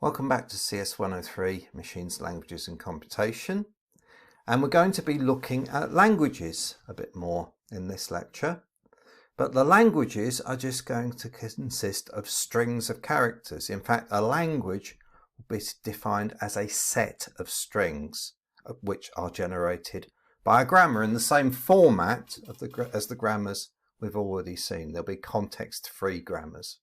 Welcome back to CS103 Machines, Languages and Computation, and we're going to be looking at languages a bit more in this lecture, but the languages are just going to consist of strings of characters. In fact, a language will be defined as a set of strings which are generated by a grammar in the same format as the grammars we've already seen. There'll be context-free grammars.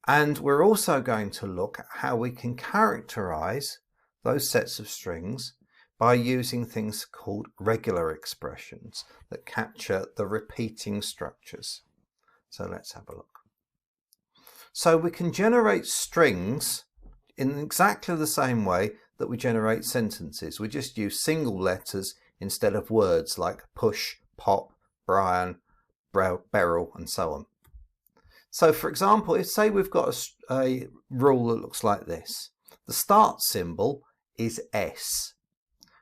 And we're also going to look at how we can characterize those sets of strings by using things called regular expressions that capture the repeating structures. So let's have a look. So we can generate strings in exactly the same way that we generate sentences. We just use single letters instead of words like push, pop, Brian, barrel, and so on. So for example, if say we've got a rule that looks like this. The start symbol is S.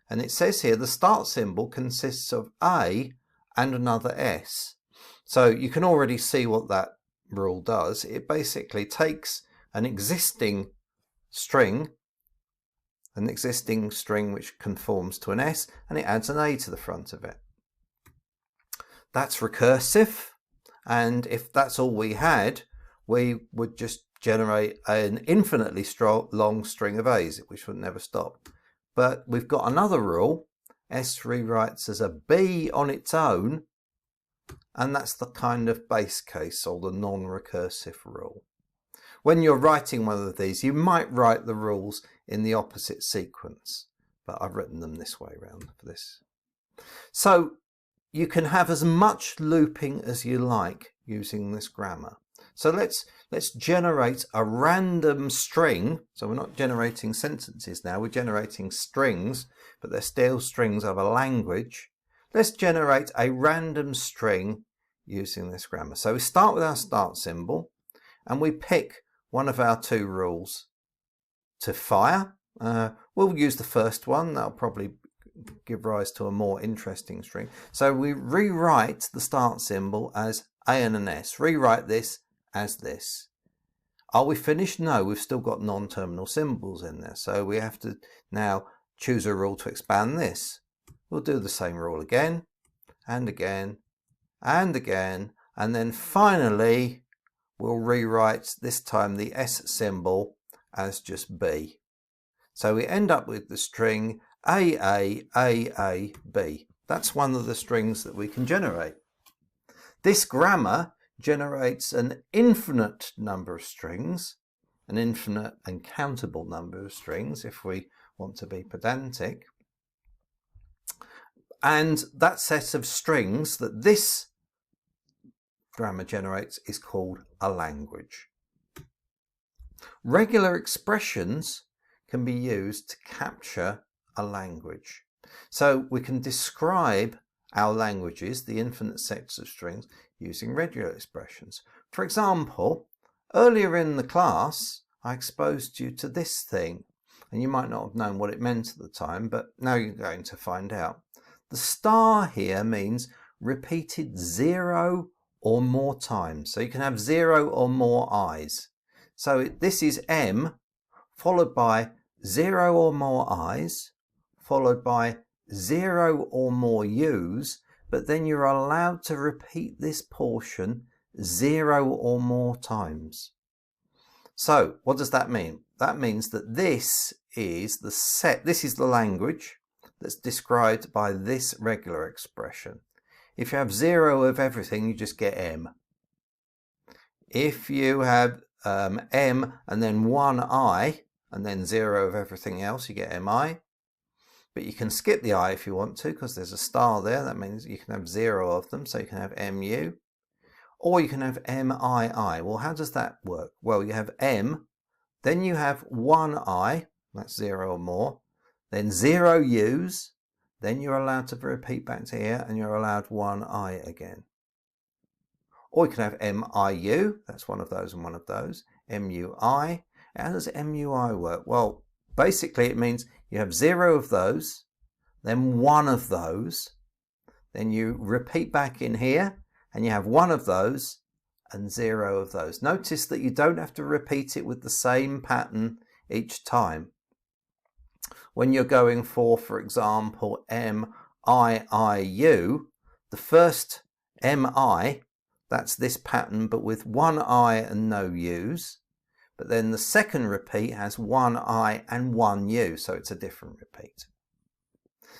And it says here the start symbol consists of A and another S. So you can already see what that rule does. It basically takes an existing string which conforms to an S, and it adds an A to the front of it. That's recursive. And if that's all we had, we would just generate an infinitely long string of A's, which would never stop. But we've got another rule. S rewrites as a B on its own, and that's the kind of base case or the non-recursive rule. When you're writing one of these, you might write the rules in the opposite sequence, but I've written them this way around for this. So you can have as much looping as you like using this grammar. So let's generate a random string. So we're not generating sentences now, we're generating strings, but they're still strings of a language. Let's generate a random string using this grammar. So we start with our start symbol and we pick one of our two rules to fire. We'll use the first one. That'll probably give rise to a more interesting string. So we rewrite the start symbol as A and an S. Rewrite this as this. Are we finished? No, we've still got non-terminal symbols in there. So we have to now choose a rule to expand this. We'll do the same rule again and again and again. And then finally, we'll rewrite this time the S symbol as just B. So we end up with the string A, B. That's one of the strings that we can generate. This grammar generates an infinite number of strings, an infinite and countable number of strings if we want to be pedantic. And that set of strings that this grammar generates is called a language. Regular expressions can be used to capture a language. So we can describe our languages, the infinite sets of strings, using regular expressions. For example, earlier in the class, I exposed you to this thing, and you might not have known what it meant at the time, but now you're going to find out. The star here means repeated 0 or more times. So you can have 0 or more I's. So this is M, followed by 0 or more I's, followed by 0 or more U's, but then you're allowed to repeat this portion 0 or more times. So what does that mean? That means that this is the set, this is the language that's described by this regular expression. If you have 0 of everything, you just get M. If you have M and then 1 I, and then 0 of everything else, you get MI. But you can skip the I if you want to, because there's a star there. That means you can have 0 of them, so you can have MU. Or you can have MII. Well, how does that work? Well, you have M, then you have 1 I, that's 0 or more, then 0 U's, then you're allowed to repeat back to here, and you're allowed 1 I again. Or you can have MIU, that's one of those and one of those, MUI. How does MUI work? Well, basically it means you have 0 of those, then 1 of those, then you repeat back in here, and you have 1 of those, and 0 of those. Notice that you don't have to repeat it with the same pattern each time. When you're going for example, M-I-I-U, the first M-I, that's this pattern, but with one I and no U's. But then the second repeat has one I and one U, so it's a different repeat.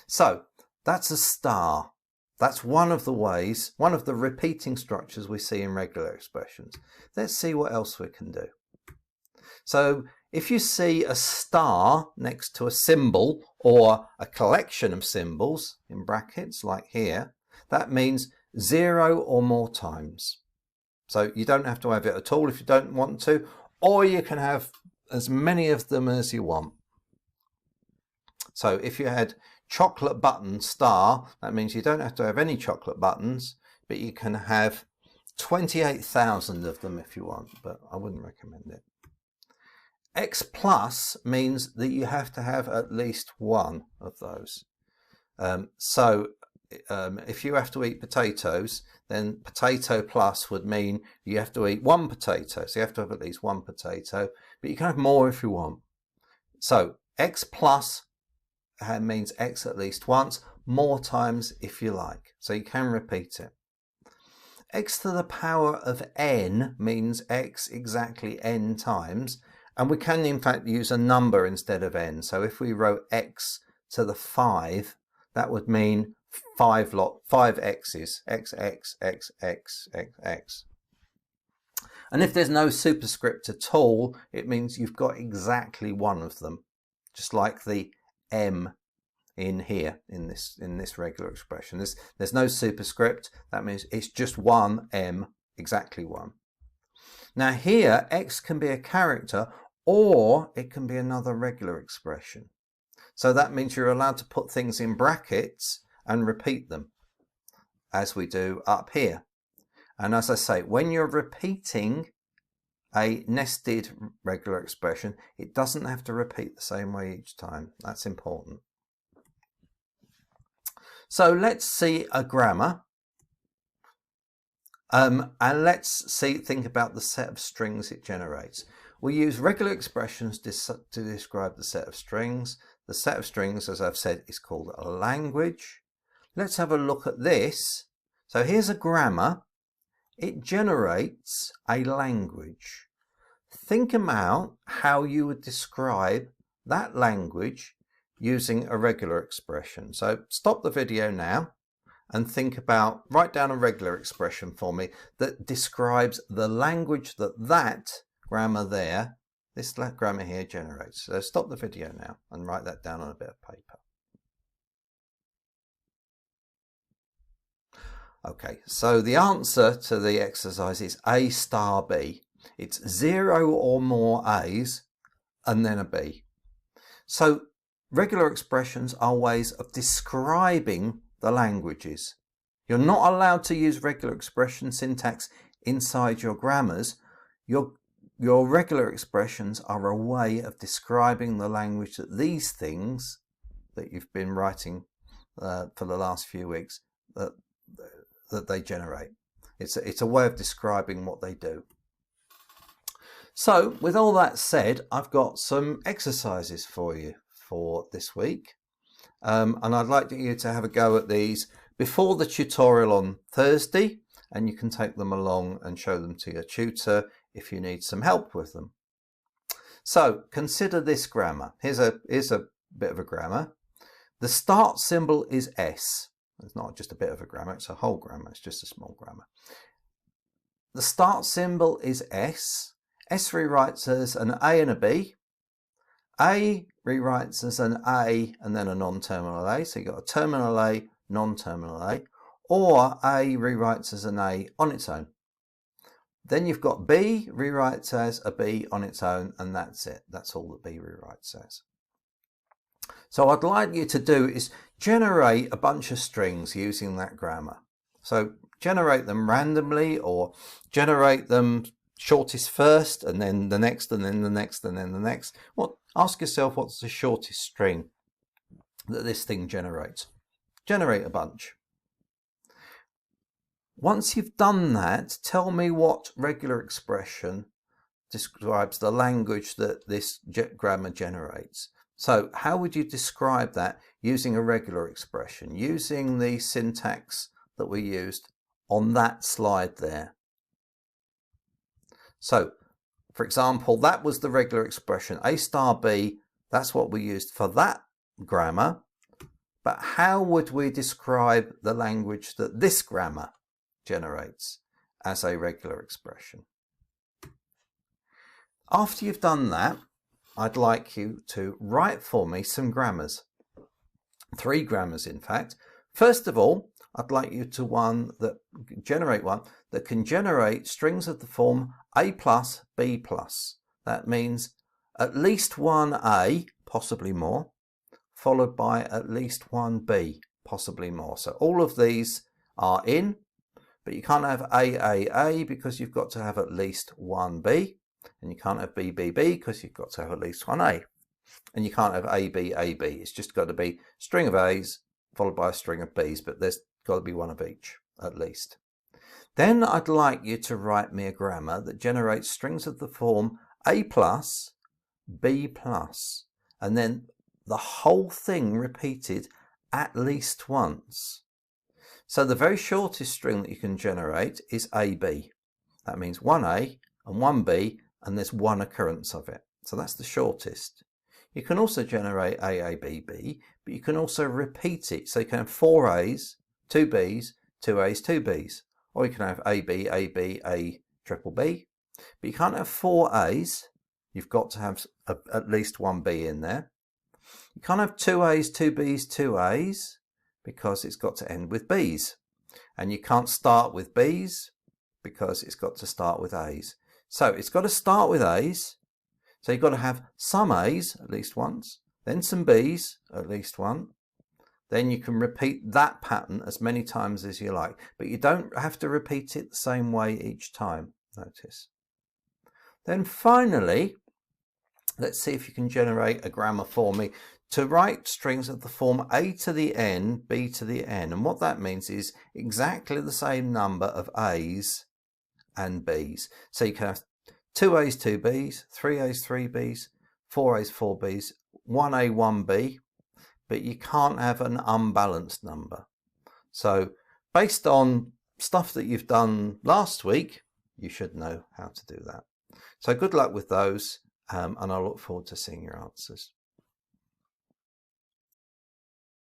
So that's a star. That's one of the ways, one of the repeating structures we see in regular expressions. Let's see what else we can do. So if you see a star next to a symbol or a collection of symbols in brackets like here, that means 0 or more times. So you don't have to have it at all if you don't want to, or you can have as many of them as you want. So if you had chocolate button star, that means you don't have to have any chocolate buttons, but you can have 28,000 of them if you want, but I wouldn't recommend it. X plus means that you have to have at least one of those. If you have to eat potatoes, then potato plus would mean you have to eat one potato. So you have to have at least one potato, but you can have more if you want. So X plus means X at least once, more times if you like. So you can repeat it. X to the power of n means X exactly n times. And we can in fact use a number instead of n. So if we wrote X to the 5, that would mean 5 x's, x, x, x, x, x, x. And if there's no superscript at all, it means you've got exactly one of them, just like the m in here in this regular expression. There's no superscript. That means it's just one m, exactly one. Now here, x can be a character, or it can be another regular expression. So that means you're allowed to put things in brackets and repeat them, as we do up here. And as I say, when you're repeating a nested regular expression, it doesn't have to repeat the same way each time. That's important. So let's see a grammar. And let's think about the set of strings it generates. We use regular expressions to describe the set of strings. The set of strings, as I've said, is called a language. Let's have a look at this. So here's a grammar. It generates a language. Think about how you would describe that language using a regular expression. So stop the video now and think about, write down a regular expression for me that describes the language that grammar there, this grammar here generates. So stop the video now and write that down on a bit of paper. Okay, so the answer to the exercise is A star B. It's 0 or more A's and then a B. So regular expressions are ways of describing the languages. You're not allowed to use regular expression syntax inside your grammars. Your regular expressions are a way of describing the language that these things that you've been writing for the last few weeks that they generate. It's a way of describing what they do. So with all that said, I've got some exercises for you for this week. And I'd like you to have a go at these before the tutorial on Thursday, and you can take them along and show them to your tutor if you need some help with them. So consider this grammar. Here's a bit of a grammar. The start symbol is S. It's not just a bit of a grammar, it's a whole grammar, it's just a small grammar. The start symbol is S. S rewrites as an A and a B. A rewrites as an A and then a non-terminal A. So you've got a terminal A, non-terminal A. Or A rewrites as an A on its own. Then you've got B rewrites as a B on its own, and that's it. That's all that B rewrites as. So what I'd like you to do is generate a bunch of strings using that grammar. So generate them randomly, or generate them shortest first, and then the next, and then the next, and then the next. Ask yourself, what's the shortest string that this thing generates? Generate a bunch. Once you've done that, tell me what regular expression describes the language that this grammar generates. So how would you describe that using a regular expression, using the syntax that we used on that slide there? So, for example, that was the regular expression, A star B, that's what we used for that grammar. But how would we describe the language that this grammar generates as a regular expression? After you've done that, I'd like you to write for me some grammars. 3 grammars, in fact. First of all, I'd like you to generate one that can generate strings of the form A plus, B plus. That means at least one A, possibly more, followed by at least one B, possibly more. So all of these are in, but you can't have A because you've got to have at least one B, and you can't have B because you've got to have at least one A, and you can't have AB. It's just got to be a string of A's followed by a string of B's, but there's got to be one of each at least. Then I'd like you to write me a grammar that generates strings of the form A plus, B plus, and then the whole thing repeated at least once. So the very shortest string that you can generate is AB. That means one A and one B, and there's one occurrence of it. So that's the shortest. You can also generate AABB, but you can also repeat it. So you can have 4 A's, 2 B's, 2 A's, 2 B's. Or you can have AB, AB, A, triple B. But you can't have 4 A's. You've got to have at least one B in there. You can't have 2 A's, 2 B's, 2 A's, because it's got to end with B's. And you can't start with B's because it's got to start with A's. So it's got to start with A's. So you've got to have some A's at least once, then some B's at least one. Then you can repeat that pattern as many times as you like, but you don't have to repeat it the same way each time, notice. Then finally, let's see if you can generate a grammar for me to write strings of the form A to the N, B to the N. And what that means is exactly the same number of A's and B's. So you can have 2 A's, 2 B's, 3 A's, 3 B's, 4 A's, 4 B's, 1 A, 1 B, but you can't have an unbalanced number. So based on stuff that you've done last week, you should know how to do that. So good luck with those, and I look forward to seeing your answers.